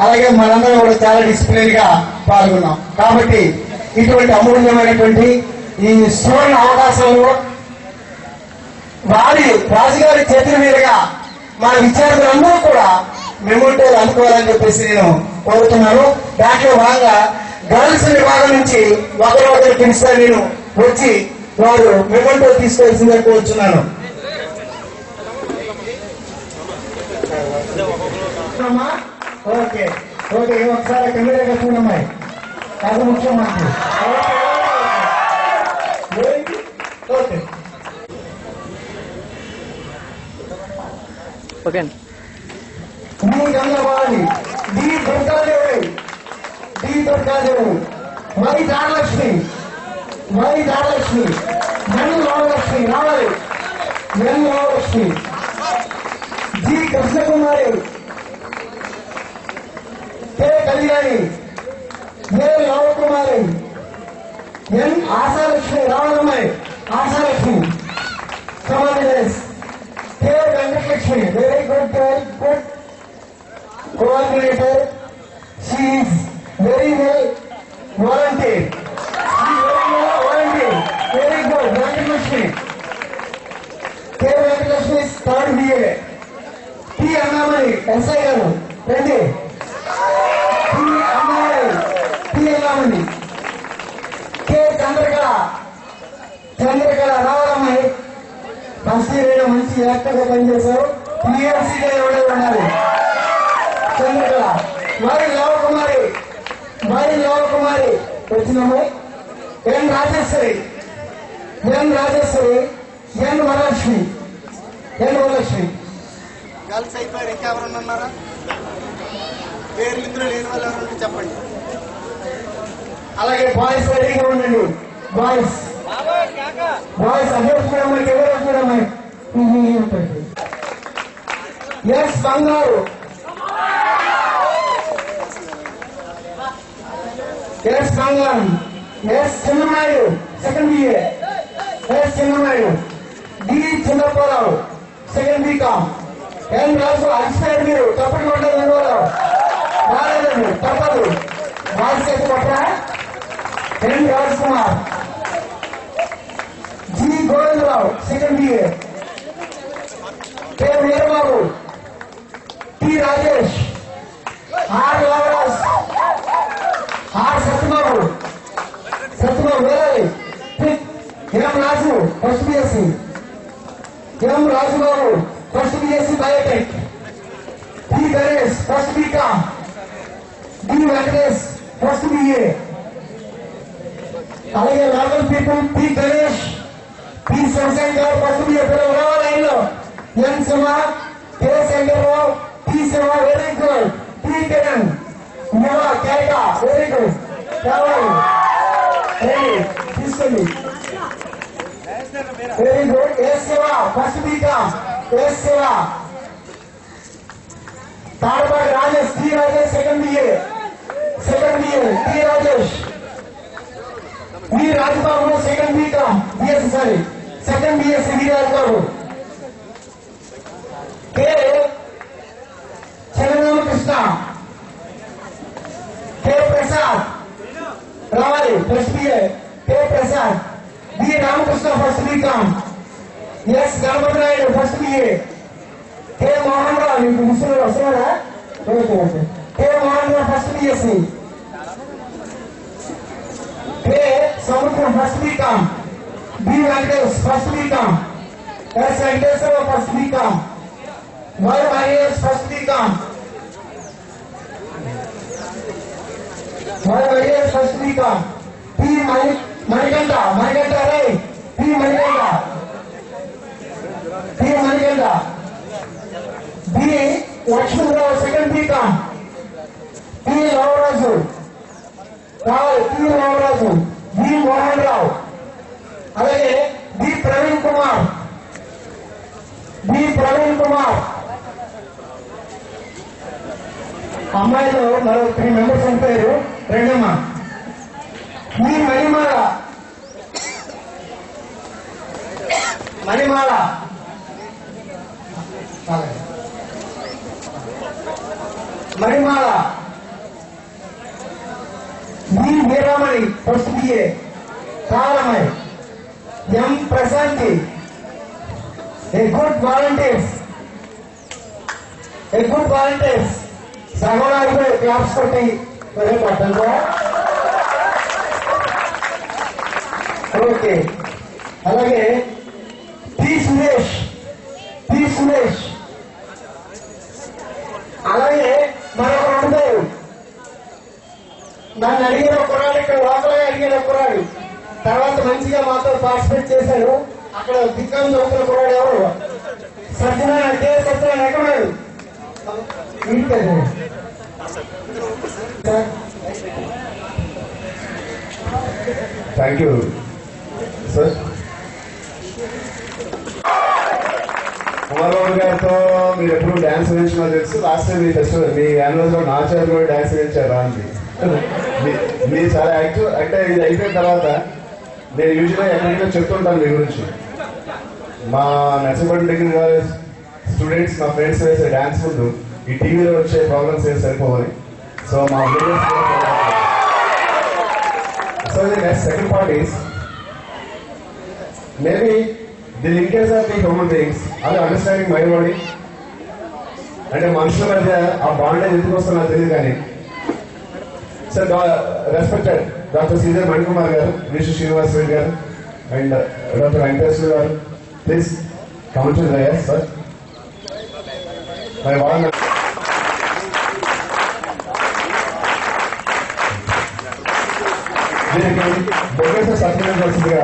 అలాగే మనందరం కూడా చాలా డిసిప్లిన్ గా పాల్గొన్నాం. కాబట్టి ఇటువంటి అమూల్యమైనటువంటి ఈ సువర్ణ అవకాశంలో రాజుగారి చేతుల మీదుగా మన విద్యార్థులందరూ కూడా మెమోటోలు అందుకోవాలని చెప్పేసి నేను కోరుతున్నాను. దాంట్లో భాగంగా గర్ల్స్ విభాగం నుంచి ఒకరు పిలిస్తే నేను వచ్చి వారు మెమోటో తీసుకోవాల్సిందని కోరుతున్నాను. ఓకే ఓకే ఒకసారి కెమెరా చూడమ్మాయి, అది ముఖ్యం మాకు. Okay okay D Gangavani, D Durgadevi, D Durgadevi, Y Dharalakshmi, Y Dharalakshmi, N Lolakshmi రావాలి, N Lolakshmi, G Krishnakumari, K Kalyani, A Lavakumari, N Ashalakshmi రావాలమ్మాయి, ఆశాలక్ష్మి సమాధి, K Venkatalakshmi, very good very good coordinator, she is very well volunteer, very good. Venkatashmi, K. Venkatashmi is third BA. P. Annamani, SI garu, ready. P. Annamani, K. Chandrakala, రావాలమ్మాయి, first year మంచి actor గా పనిచేశారు. PFC ఎవరే ఉండాలి. చంద్రకళ, మరి లవకుమారి, మరి లవకుమారి వచ్చినాము. ఎన్ రాజేశ్వరి, ఎన్ రాజేశ్వరి, ఎన్ వరలక్ష్మి, ఎన్ Varalakshmi. Girls అయిపోయారు. ఇంకా ఎవరన్నా ఉన్నారా? పేర్లు ఇందులో లేని వాళ్ళు ఎవరన్నా చెప్పండి. అలాగే బాయ్స్ రెడీగా ఉండండి. బాయ్స్ బాయ్స్ అభ్యర్థులమ్మాయి, ఎవరు చూడమ్మాయి. S Bangaru, S Bangaram, S Chinnanaidu second BA, S Chinnanaidu, D Chinnaporao second BCom, N Raju అడిచినాడు. మీరు తప్పటి కొట్టదు రాలేదండి, తప్పదు. బాయ్స్ చేసి కొట్టరా. N Raj Kumar, G Govindarao second BA, K Veerababu, T Rajesh, R Lavaraj, R Satyababu, Satyababu వేరే, M Raju first BSc, M Rajubabu first BSc biotech, D Ganesh first BCom, D Venkatesh first BA. అలాగే local people P Ganesh, P Shivshankar first BA. పిల్లలు లైన్లో N Shiva, K Shankarrao, T Shiva very good, T Kiran, కేక very good. కావాలి తీసుకోండి, very good. S Shiva first BCom, S Shiva. Tadapati Rajesh, T Rajesh second BA, second BA, T Rajesh. V Rajababu second BCom BSc, sorry second BSc, V Rajababu. K Chandraramakrishna, K Prasad రావాలి first BA, K Prasad. B Ramakrishna first BCom, S Ganapati Naidu first BA, K Mohan Rao. మీకు ముస్లిం వస్తున్నారా? K Mohan Rao first BSc, K Samudram first BCom, B Venkatesh first BCom, S Venkateshwara first BCom, Y Mahesh first BCom, Y Mahesh first BCom, P Manikanta, Manikanta రే, P Manikanta, P Manikanta, B Lakshmanarao second BCom, P Lavaraju Rao, P Lavaraju, B Mohan Rao. అలాగే B Praveen Kumar, B Praveen Kumar. అమ్మాయిలు మరో 3 members ఉంటారు. రెండమ్మా మీ Manimala, Manimala, Manimala V Veeramani first BA కావాలమ్మాయి. ఎం Prashanti a good volunteers సగం అయిపోయి క్లాప్స్ కొట్టి పట్టండి. ఓకే, అలాగే పి సురేష్ అలాగే మరొక రెండు నన్ను అడిగిన కుర్రాడు, ఇక్కడ లోకల్గా అడిగిన కుర్రాడు, తర్వాత మంచిగా మాతో పార్టిసిపేట్ చేశాడు. అక్కడ దిక్కం చదువుతున్న కుర్రాడు ఎవరు? సత్యనారాయణ ఎక్కడున్నాడు? Thank you sir. కుమారబాబు గారితో మీరు ఎప్పుడు డాన్స్ వేయించినా తెలుసు. లాస్ట్ టైం మీ ఫెస్టివల్ మీ యాన్యువల్ నా చేతి కూడా డాన్స్ వేయించారు అంది. మీరు చాలా యాక్టివ్. అంటే ఇది అయిపోయిన తర్వాత నేను యూజువల్గా ఎక్కడికైనా చెప్తుంటాను మీ గురించి. మా నర్సింపట్నం డిగ్రీ కాలేజ్ స్టూడెంట్స్ మా ఫ్రెండ్స్ వేసే డాన్స్ ముందు ఈ టీవీలో వచ్చే ప్రోగ్రామ్స్ ఏం సరిపోవాలి. సో మా so the next second part is maybe the linkage of the human beings అది అండర్స్టాండింగ్ మై బాడీ. అంటే మనుషుల మధ్య ఆ బాండేజ్ ఎందుకు వస్తుందో నాకు తెలియదు. కానీ sir respected doctor Sridhar Manikumar గారు, విష్ణు శ్రీనివాస్ రెడ్డి గారు అండ్ డాక్టర్ వెంకటేశ్వర గారు, please come to the dais sir. మరి వాళ్ళ దీనికి బొగ్గేశ్వర సత్యనారాయణ వస్తుందిగా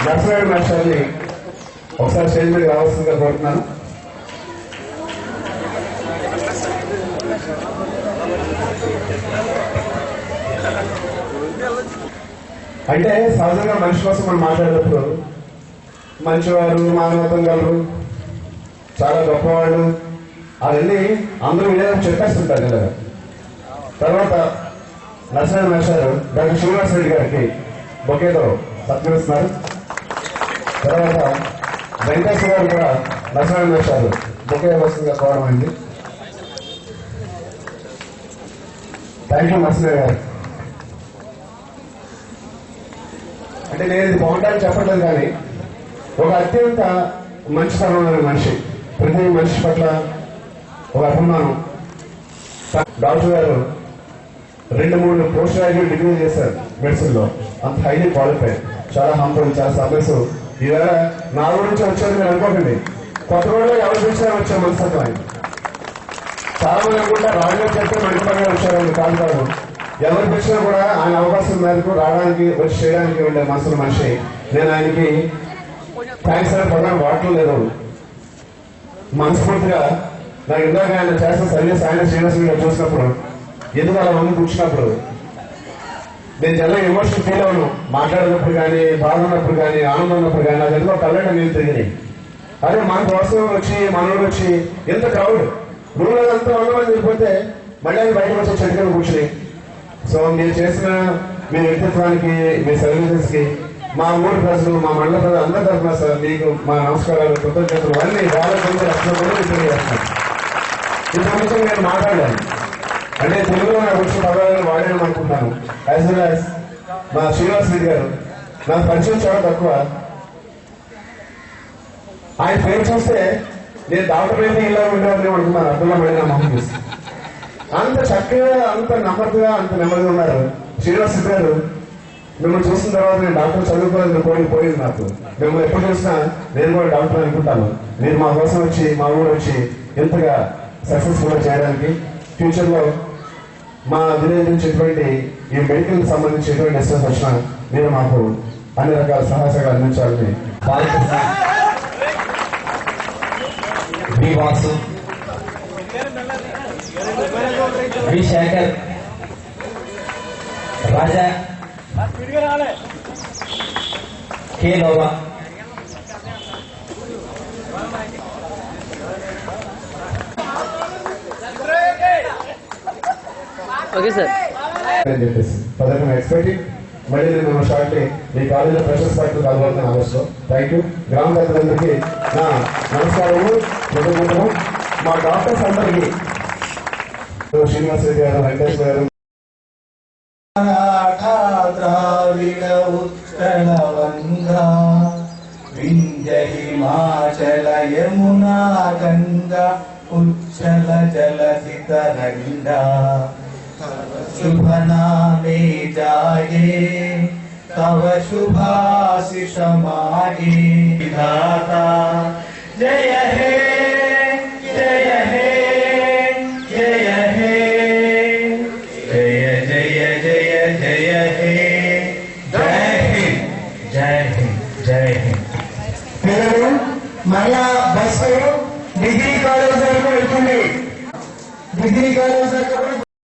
నర్సరాయుడు మాస్టర్ని ఒకసారి స్టేజ్ మీద రావాల్సిందిగా కోరుతున్నాను. అంటే సహజంగా మనిషి కోసం మనం మాట్లాడేటప్పుడు మంచివారు, మానవత్వం గలరు, చాలా గొప్పవాళ్ళు అవన్నీ అందరూ వినేది చెప్పేస్తుంటారు కదా. తర్వాత నరసింహ మాస్టర్ డాక్టర్ శ్రీనివాస్ రెడ్డి గారికి బొకేతో సత్కరిస్తున్నారు. తర్వాత వెంకటేశ్వర గారు కూడా నరసింహ మాస్టర్ బొకే వస్తుందిగా కోవడం అయింది. థ్యాంక్ యూ నరసింహ గారు. అంటే నేను ఇది బాగుంటానని చెప్పట్లేదు, కానీ ఒక అత్యంత మంచితనమైన మనిషి, ప్రతి మనిషి పట్ల ఒక అభిమానం. డాక్టర్ గారు 2-3 పోస్ట్ గ్రాడ్యుయేట్ డిగ్రీ చేశారు మెడిసిన్ లో. అంత హైలీ క్వాలిఫైడ్, చాలా హంపుల్, చాలా సర్వీస్. ఈవేళ నా గురించి వచ్చారు మీరు అనుకోకండి, కొత్త రోజుల్లో ఎవరు పిలిచారని వచ్చారు మనస్తత్వం ఆయన. చాలా మంది అనుకుంటారు రాజుగారు చెప్తే మణిపూర్గా వచ్చారు. కాదు, ఎవరు పిలిచినా కూడా ఆయన అవకాశం మేరకు రావడానికి వచ్చి చేయడానికి ఉండే మనసుల మనిషి. నేను ఆయనకి థ్యాంక్స్ అనే పదం వాడటం లేదు. మనస్ఫూర్తిగా నాకు ఇందాక ఆయన చేసిన సర్వీస్ ఆయన శ్రీనివాస చూసినప్పుడు, ఎందుకు అలా మంది కూర్చున్నప్పుడు నేను చాలా ఎమోషన్ ఫీల్ అవ్వను. మాట్లాడినప్పుడు కానీ, బాధ ఉన్నప్పుడు కానీ, ఆనందం ఉన్నప్పుడు కానీ నాకు ఎందుకో కళ్ళ నేను తిరిగినాయి. అదే మన కోసం వచ్చి మనోడు వచ్చి ఎంత క్రౌడ్ రూమ్ అంతా 100 మంది వెళ్ళిపోతే మళ్ళీ ఆయన బయటకు వచ్చి చెట్టుగా కూర్చుని. సో మీరు చేసిన మీ వ్యక్తిత్వానికి, మీ సర్వీసెస్ కి మా ఊరు ప్రజలు, మా మండల ప్రజలు అందరి తరఫున సార్ మీకు మా నమస్కారాలు, కృతజ్ఞతలు అన్ని బాగా తెలియజేస్తున్నాను. ఇంతకుముందు నేను మాట్లాడాను అంటే తెలుగులో నాకు వచ్చిన పదాలను వాడాను అనుకుంటాను. యాజ్ వెల్ యాజ్ మా శ్రీనివాస్ రెడ్డి గారు నాకు పరిచయం చాలా తక్కువ. ఆయన పేరు చూస్తే నేను డాక్టర్ అయితే ఇలా ఉండేవాడిని అనుకున్నాను. అర్థంలో పడిన మొహం చూసి అంత చక్కగా, అంత నమ్మకంగా, అంత నెమ్మదిగా ఉన్నారు. శ్రీనివాస్ రెడ్డి గారు మిమ్మల్ని చూసిన తర్వాత నేను డాక్టర్ చదువుకోవాలని పోయింది నాకు. మిమ్మల్ని ఎప్పుడు చూసినా నేను కూడా డాక్టర్ అనుకుంటాను. మీరు మా కోసం వచ్చి, మా ఊరు వచ్చి ఎంతగా సక్సెస్ఫుల్ గా చేయడానికి, ఫ్యూచర్ లో మా విలేజ్ నుంచి ఎటువంటి ఈ మెడికల్ సంబంధించి ఎటువంటి డిస్టెన్స్ వచ్చినా మీరు మాకు అన్ని రకాల సహాయగా అందించాలని. బి వాసు, బి శేఖర్, రాజా, కే లోవా, ఓకే సార్ అని చెప్పేసి పథకం ఎక్స్పెక్టింగ్. మళ్ళీ నేను షార్ట్లీ మీ కాలేజీలో ఫ్రెషర్స్ పార్టీ కలవాలని ఆలోచన. Thank you. గ్రామ పెద్దలందరికీ నా నమస్కారము, కృతజ్ఞతలు. మా డాక్టర్స్ అందరికీ శ్రీనివాస్ రెడ్డి గారు, వెంకటేశ్వర గారు, మరాఠా ద్రావిడ ఉత్కళ వంగా వింధ్య హిమాచల యమునా గంగా ఉచ్చల జలధి తరంగా शुभ नामे जागे तव शुभाशिष मागे विधाता जय हे जय हे जय हे जय जय जय जय हे जय हिंद जय हिंद जय हिंद పిల్లలు మళ్ళా బస్సు డిగ్రీ కాలేజ్ వరకు వెళ్తుంది డిగ్రీ కాలేజ్ దగ్గర